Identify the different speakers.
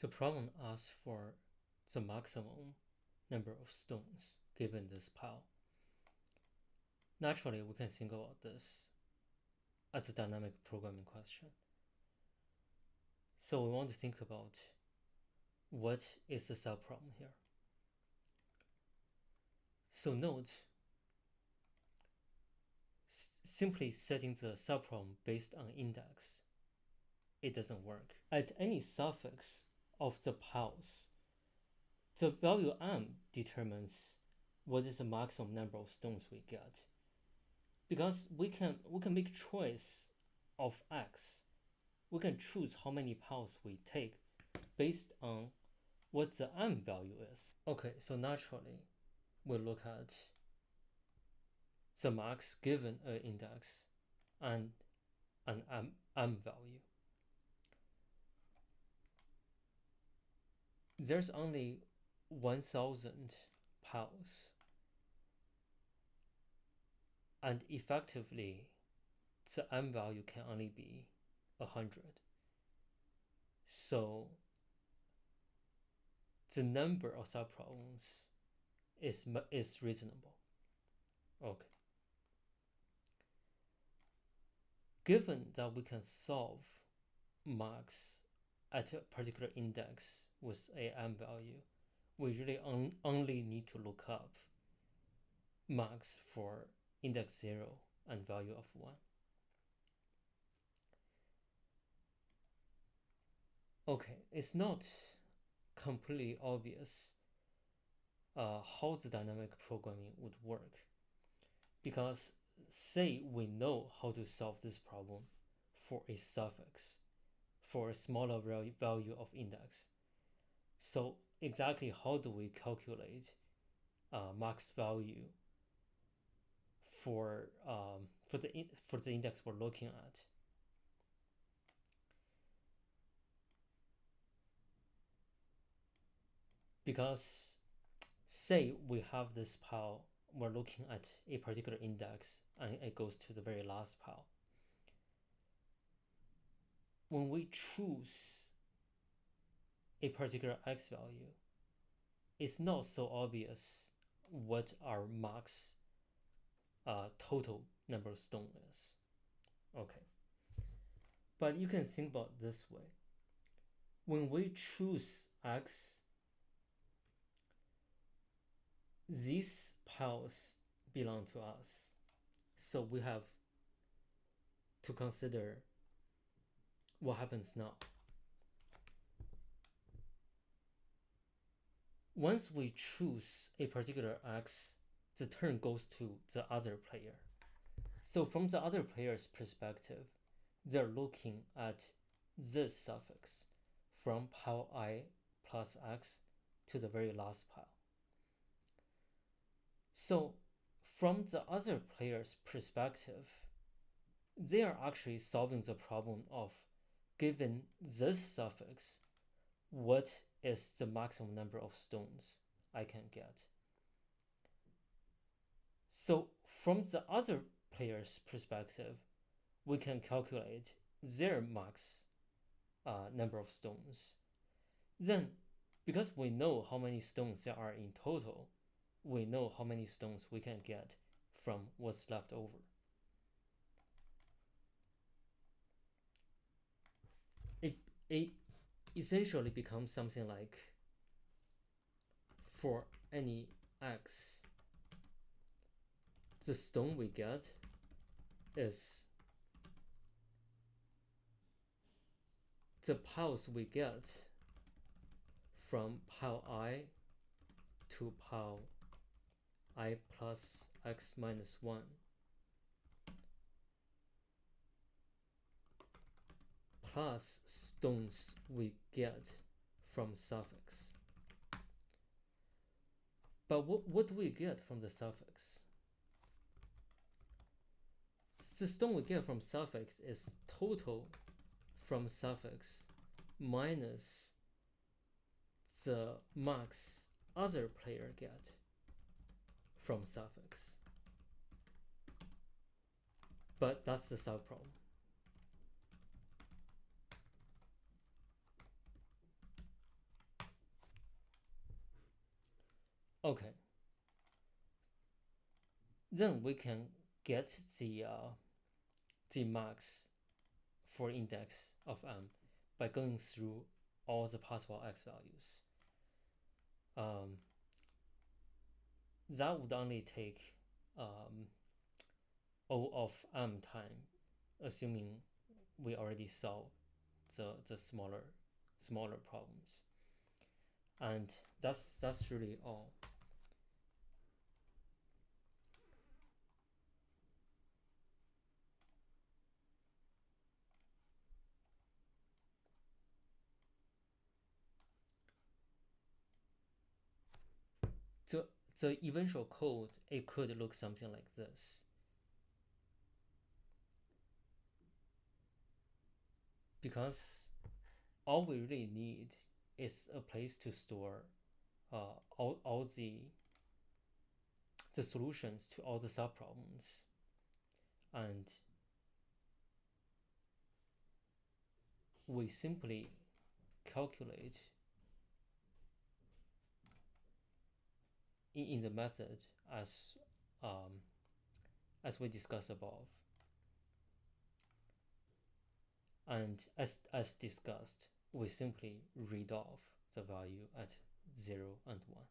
Speaker 1: The problem asks for the maximum number of stones given this pile. Naturally, we can think about this as a dynamic programming question. So we want to think about what is the subproblem here. So note, simply setting the subproblem based on index, it doesn't work. At any suffix of the piles, the value m determines what is the maximum number of stones we get. Because we can make choice of x. We can choose how many piles we take based on what the m value is. Okay, so naturally, we look at the max given an index and an m value. There's only 1000 piles, and effectively the m value can only be 100. So the number of subproblems is reasonable. Okay. Given that we can solve max at a particular index with a m value, we really only need to look up max for index 0 and value of 1. Okay, it's not completely obvious how the dynamic programming would work, because say we know how to solve this problem for a suffix, for a smaller value of index. So exactly how do we calculate max value for the index we're looking at? Because say we have this pile, we're looking at a particular index and it goes to the very last pile. When we choose a particular x value, it's not so obvious what our max total number of stone is. Okay, but you can think about it this way. When we choose x, these piles belong to us, so we have to consider what happens now. Once we choose a particular x, the turn goes to the other player. So from the other player's perspective, they're looking at this suffix from pile I plus x to the very last pile. So from the other player's perspective, they are actually solving the problem of, given this suffix, what is the maximum number of stones I can get. So from the other player's perspective, we can calculate their max number of stones. Then, because we know how many stones there are in total, we know how many stones we can get from what's left over. It essentially becomes something like, for any x, the stone we get is the piles we get from pile I to pile I plus x minus 1 plus stones we get from suffix. But what do we get from the suffix? The stone we get from suffix is total from suffix minus the max other player get from suffix. But that's the subproblem. Okay, then we can get the max for index of m by going through all the possible x values. That would only take O of m time, assuming we already solved the smaller problems. And that's really all. The eventual code, it could look something like this. Because all we really need is a place to store all the solutions to all the subproblems, and we simply calculate in the method as we discussed above. And as discussed, we simply read off the value at 0 and 1.